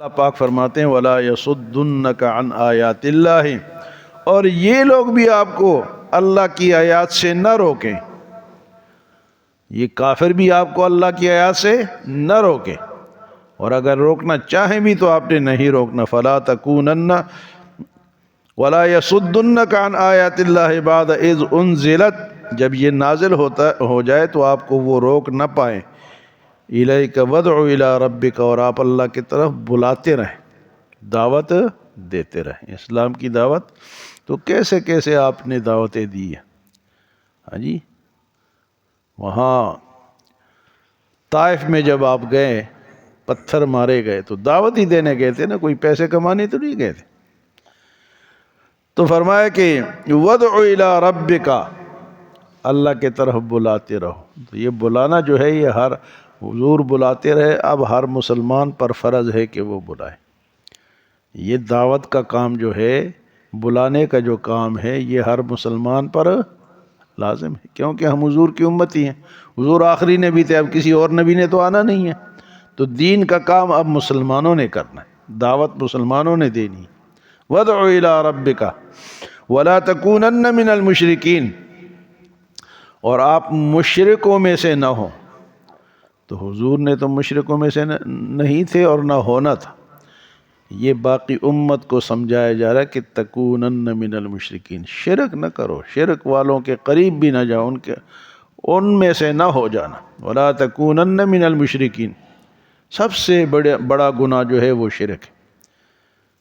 اللہ پاک فرماتے ہیں وَلَا يَصُدُّنَّكَ عَنْ آيَاتِ اللَّهِ، اور یہ لوگ بھی آپ کو اللہ کی آیات سے نہ روکیں، یہ کافر بھی آپ کو اللہ کی آیات سے نہ روکیں، اور اگر روکنا چاہیں بھی تو آپ نے نہیں روکنا۔ فَلَا تَكُونَنَّ وَلَا يَصُدُّنَّكَ عَنْ آيَاتِ اللَّهِ بَعْدَ إِذْ أُنزِلَتْ، جب یہ نازل ہو جائے تو آپ کو وہ روک نہ پائیں۔ اِلَيْكَ وَادْعُ إِلَىٰ رَبِّكَ، اور آپ اللہ کی طرف بلاتے رہیں، دعوت دیتے رہیں۔ اسلام کی دعوت تو کیسے کیسے آپ نے دعوتیں دی ہیں، ہاں جی۔ وہاں طائف میں جب آپ گئے، پتھر مارے گئے تو دعوت ہی دینے گئے تھے نا، کوئی پیسے کمانے تو نہیں گئے تھے۔ تو فرمایا کہ وَادْعُ إِلَىٰ رَبِّكَ، اللہ کے طرف بلاتے رہو۔ تو یہ بلانا جو ہے، یہ ہر حضور بلاتے رہے، اب ہر مسلمان پر فرض ہے کہ وہ بلائے۔ یہ دعوت کا کام جو ہے، بلانے کا جو کام ہے، یہ ہر مسلمان پر لازم ہے، کیونکہ ہم حضور کی امتی ہیں۔ حضور آخری نبی تھے، اب کسی اور نبی نے تو آنا نہیں ہے، تو دین کا کام اب مسلمانوں نے کرنا ہے، دعوت مسلمانوں نے دینی ہے۔ وَادْعُ إِلَىٰ رَبِّكَ وَلَا تَكُونَنَّ مِنَ الْمُشْرِكِينَ، اور آپ مشرکوں میں سے نہ ہوں۔ تو حضور نے تو مشرکوں میں سے نہیں تھے اور نہ ہونا تھا، یہ باقی امت کو سمجھایا جا رہا ہے کہ تکونن من المشرکین، شرک نہ کرو، شرک والوں کے قریب بھی نہ جاؤ، ان میں سے نہ ہو جانا۔ ولا تکونن من المشرکین، سب سے بڑا گناہ جو ہے وہ شرک ہے۔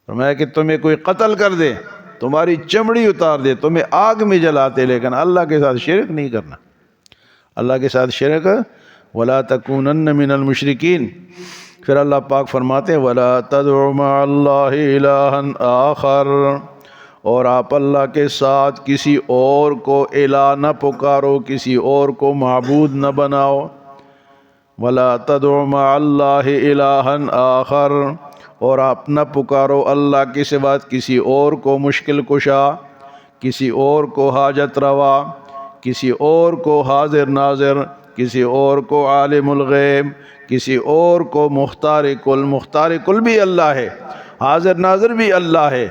فرمایا کہ تمہیں کوئی قتل کر دے، تمہاری چمڑی اتار دے، تمہیں آگ میں جلاتے، لیکن اللہ کے ساتھ شرک نہیں کرنا، اللہ کے ساتھ شرک ولا تکونن من المشرکین۔ پھر اللہ پاک فرماتے ہیں وَلَا تَدْعُ مَعَ اللَّهِ إِلَٰهًا آخَرَ، اور آپ اللہ کے ساتھ کسی اور کو الہ نہ پکارو، کسی اور کو معبود نہ بناؤ۔ وَلَا تَدْعُ مَعَ اللَّهِ إِلَٰهًا آخَرَ، اور آپ نہ پکارو اللہ کے سوا کسی اور کو مشکل کشا، کسی اور کو حاجت روا، کسی اور کو حاضر ناظر، کسی اور کو عالم الغیب، کسی اور کو مختار کل۔ مختار کل بھی اللہ ہے، حاضر ناظر بھی اللہ ہے،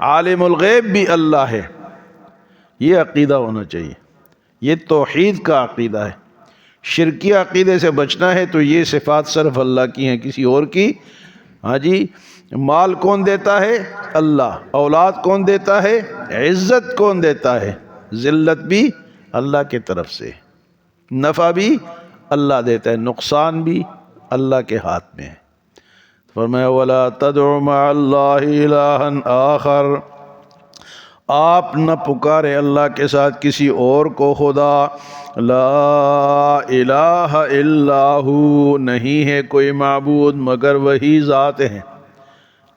عالم الغیب بھی اللہ ہے۔ یہ عقیدہ ہونا چاہیے، یہ توحید کا عقیدہ ہے۔ شرکی عقیدے سے بچنا ہے تو یہ صفات صرف اللہ کی ہیں، کسی اور کی۔ ہاں جی، مال کون دیتا ہے؟ اللہ۔ اولاد کون دیتا ہے؟ عزت کون دیتا ہے؟ ذلت بھی اللہ کی طرف سے، نفع بھی اللہ دیتا ہے، نقصان بھی اللہ کے ہاتھ میں ہے۔ فرمایا وَلَا تَدْعُ مَعَ اللَّهِ إِلَٰهًا آخَرَ، آپ نہ پکارے اللہ کے ساتھ کسی اور کو خدا۔ لا الہ الا ہو، نہیں ہے کوئی معبود مگر وہی ذات ہے،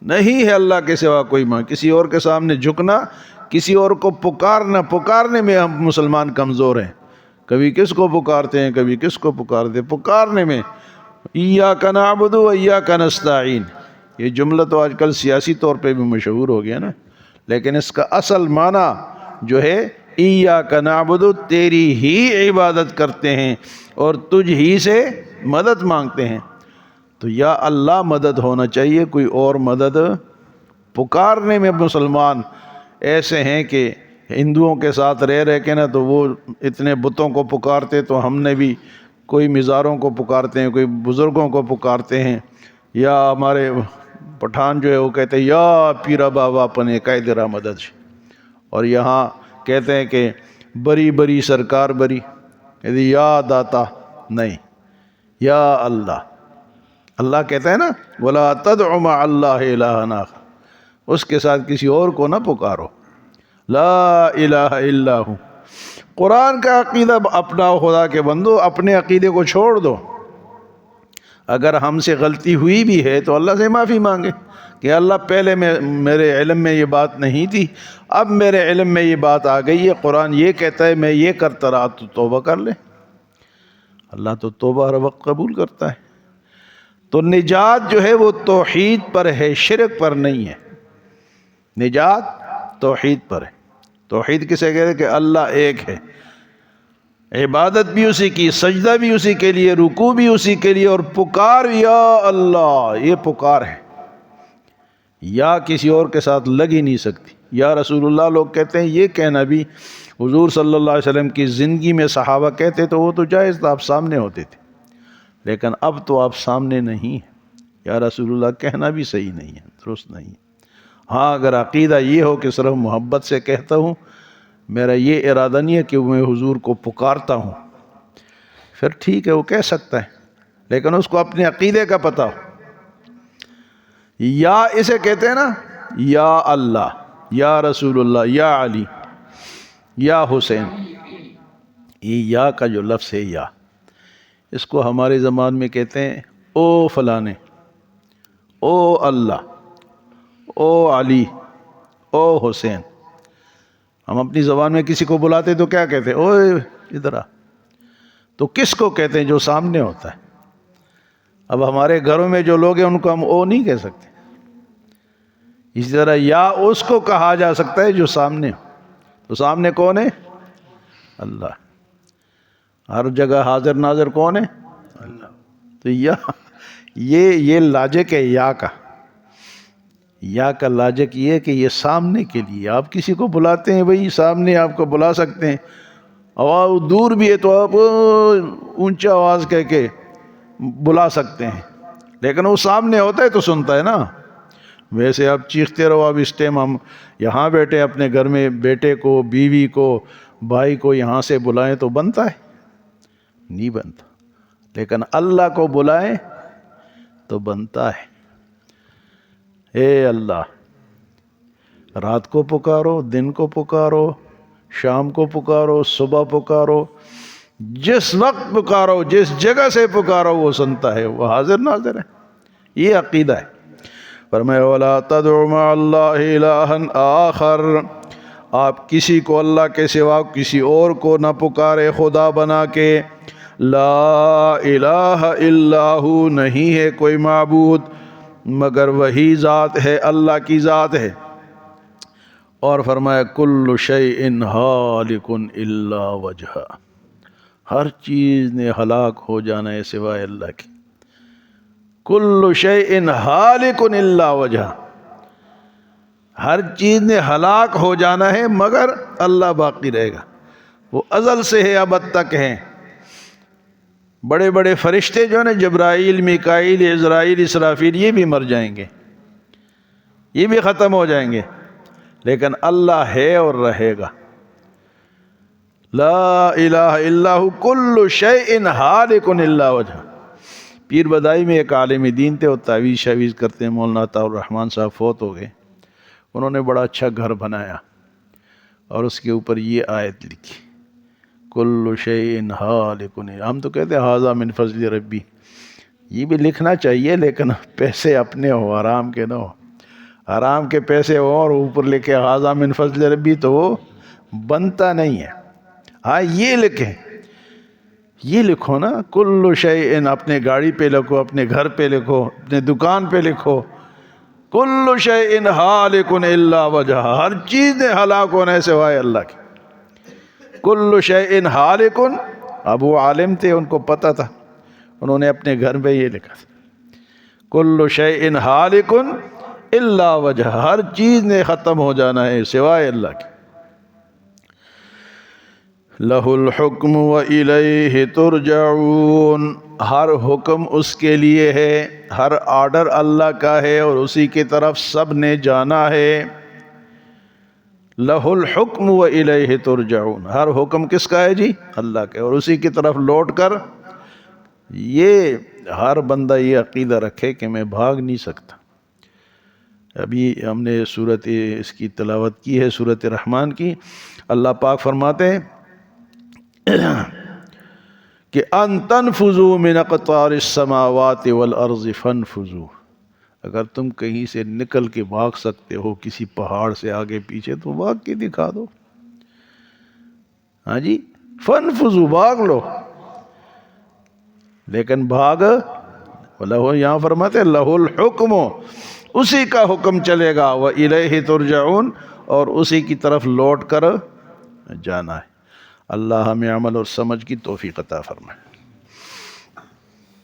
نہیں ہے اللہ کے سوا کوئی کسی اور کے سامنے جھکنا، کسی اور کو پکارنے میں ہم مسلمان کمزور ہیں۔ کبھی کس کو پکارتے ہیں، کبھی کس کو پکارتے ہیں، پکارنے میں۔ ایاک نعبد و ایاک نستعین، یہ جملہ تو آج کل سیاسی طور پہ بھی مشہور ہو گیا نا، لیکن اس کا اصل معنی جو ہے ایاک نعبد، تیری ہی عبادت کرتے ہیں اور تجھ ہی سے مدد مانگتے ہیں۔ تو یا اللہ مدد ہونا چاہیے، کوئی اور مدد۔ پکارنے میں مسلمان ایسے ہیں کہ ہندوؤں کے ساتھ رہ کے نا، تو وہ اتنے بتوں کو پکارتے، تو ہم نے بھی کوئی مزاروں کو پکارتے ہیں، کوئی بزرگوں کو پکارتے ہیں، یا ہمارے پٹھان جو ہے وہ کہتے ہیں یا پیرا بابا پنے قائدرہ مدد، اور یہاں کہتے ہیں کہ بری بری سرکار بری، یا داتا نہیں، یا اللہ۔ اللہ کہتا ہے نا وَلَا تَدْعُ مَعَ اللَّهِ إِلَٰهًا آخَرَ، اس کے ساتھ کسی اور کو نہ پکارو۔ لا الہ الا ہو، قرآن کا عقیدہ اپناؤ خدا کے بندو، اپنے عقیدے کو چھوڑ دو۔ اگر ہم سے غلطی ہوئی بھی ہے تو اللہ سے معافی مانگے کہ اللہ پہلے میرے علم میں یہ بات نہیں تھی، اب میرے علم میں یہ بات آ گئی ہے، قرآن یہ کہتا ہے، میں یہ کرتا رہا، تو توبہ کر لے۔ اللہ تو توبہ ہر وقت قبول کرتا ہے۔ تو نجات جو ہے وہ توحید پر ہے، شرک پر نہیں ہے۔ نجات توحید پر ہے۔ توحید کسے کہتے ہیں؟ کہ اللہ ایک ہے، عبادت بھی اسی کی، سجدہ بھی اسی کے لیے، رکوع بھی اسی کے لیے، اور پکار یا اللہ، یہ پکار ہے۔ یا کسی اور کے ساتھ لگ ہی نہیں سکتی۔ یا رسول اللہ لوگ کہتے ہیں، یہ کہنا بھی حضور صلی اللہ علیہ وسلم کی زندگی میں صحابہ کہتے تو وہ تو جائز تھا، آپ سامنے ہوتے تھے، لیکن اب تو آپ سامنے نہیں ہیں۔ یا رسول اللہ کہنا بھی صحیح نہیں ہے، درست نہیں ہے۔ ہاں اگر عقیدہ یہ ہو کہ صرف محبت سے کہتا ہوں، میرا یہ ارادہ نہیں ہے کہ میں حضور کو پکارتا ہوں، پھر ٹھیک ہے، وہ کہہ سکتا ہے، لیکن اس کو اپنے عقیدے کا پتہ ہو۔ یا اسے کہتے ہیں نا، یا اللہ، یا رسول اللہ، یا علی، یا حسین، یہ یا کا جو لفظ ہے یا، اس کو ہمارے زبان میں کہتے ہیں او فلانے، او اللہ، او علی، او حسین۔ ہم اپنی زبان میں کسی کو بلاتے تو کیا کہتے ہیں؟ او ادھر آ۔ تو کس کو کہتے ہیں؟ جو سامنے ہوتا ہے۔ اب ہمارے گھروں میں جو لوگ ہیں ان کو ہم او نہیں کہہ سکتے، اسی طرح یا اس کو کہا جا سکتا ہے جو سامنے ہو۔ تو سامنے کون ہے؟ اللہ۔ ہر جگہ حاضر ناظر کون ہے؟ اللہ۔ تو یا یہ لاجک ہے یا کا۔ یا کا لاجک یہ ہے کہ یہ سامنے کے لیے، آپ کسی کو بلاتے ہیں بھئی سامنے آپ کو بلا سکتے ہیں، آواز دور بھی ہے تو آپ اونچا آواز کہہ کے بلا سکتے ہیں، لیکن وہ سامنے ہوتا ہے تو سنتا ہے نا۔ ویسے آپ چیختے رہو، اب اس ٹائم ہم یہاں بیٹھے اپنے گھر میں بیٹے کو، بیوی کو، بھائی کو یہاں سے بلائیں تو بنتا ہے؟ نہیں بنتا، لیکن اللہ کو بلائیں تو بنتا ہے۔ اے اللہ، رات کو پکارو، دن کو پکارو، شام کو پکارو، صبح پکارو، جس وقت پکارو، جس جگہ سے پکارو وہ سنتا ہے، وہ حاضر ناظر ہے۔ یہ عقیدہ ہے۔ فرمایا وَلَا تَدْعُ مَعَ اللَّهِ إِلَٰهًا آخَرَ، آپ کسی کو اللہ کے سوا کسی اور کو نہ پکارے خدا بنا کے۔ لا الہ الا ہو، نہیں ہے کوئی معبود مگر وہی ذات ہے، اللہ کی ذات ہے۔ اور فرمایا کل شیء ہالک الا وجہہ، ہر چیز نے ہلاک ہو جانا ہے سوائے اللہ کے۔ کل شیء ہالک الا وجہہ، ہر چیز نے ہلاک ہو جانا ہے مگر اللہ باقی رہے گا، وہ ازل سے ہے، ابد تک ہیں۔ بڑے بڑے فرشتے جو ہیں، جبرائیل، میکائیل، عزرائیل، اسرافیل، یہ بھی مر جائیں گے، یہ بھی ختم ہو جائیں گے، لیکن اللہ ہے اور رہے گا۔ لا الہ الا ہو کل شیء ہالک الا وجہہ۔ پیر بدائی میں ایک عالم دین تھے، وہ تعویذ شاویز کرتے ہیں، مولانا عطاء الرحمن صاحب فوت ہو گئے۔ انہوں نے بڑا اچھا گھر بنایا اور اس کے اوپر یہ آیت لکھی، کل شیء ہالک۔ ہم تو کہتے ہیں ھذا من فضل ربی، یہ بھی لکھنا چاہیے، لیکن پیسے اپنے ہو، حرام کے نہ ہو۔ حرام کے پیسے ہو اور اوپر لکھے ھذا من فضل ربی تو وہ بنتا نہیں ہے۔ ہاں یہ لکھیں، یہ لکھو نا، کل شیء، اپنے گاڑی پہ لکھو، اپنے گھر پہ لکھو، اپنے دکان پہ لکھو، کل شیء ہالک الا وجہہ، ہر چیز نے ہلاک ہونا ہے سوائے اللہ کے۔ کل شیء ہالک، اب وہ عالم تھے، ان کو پتہ تھا، انہوں نے اپنے گھر پہ یہ لکھا تھا، کل شیء ہالک الا وجہہ، ہر چیز نے ختم ہو جانا ہے سوائے اللہ کے۔ لہ الحکم وإلیہ ترجعون، ہر حکم اس کے لیے ہے، ہر آرڈر اللہ کا ہے اور اسی کی طرف سب نے جانا ہے۔ لہ الحکم وإلیہ ترجعون، ہر حکم کس کا ہے جی؟ اللہ کا، اور اسی کی طرف لوٹ کر، یہ ہر بندہ یہ عقیدہ رکھے کہ میں بھاگ نہیں سکتا۔ ابھی ہم نے سورت اس کی تلاوت کی ہے، سورت رحمان کی۔ اللہ پاک فرماتے ہیں کہ ان تنفذوا من اقطار السماوات والارض فانفذوا، اگر تم کہیں سے نکل کے بھاگ سکتے ہو کسی پہاڑ سے آگے پیچھے تو بھاگ کے دکھا دو۔ ہاں جی، فانفذوا، بھاگ لو، لیکن بھاگ لہو، یہاں فرماتے ہیں لہ الحکم، اسی کا حکم چلے گا، وإلیہ ترجعون، اور اسی کی طرف لوٹ کر جانا ہے۔ اللہ ہمیں عمل اور سمجھ کی توفیق عطا فرمائے۔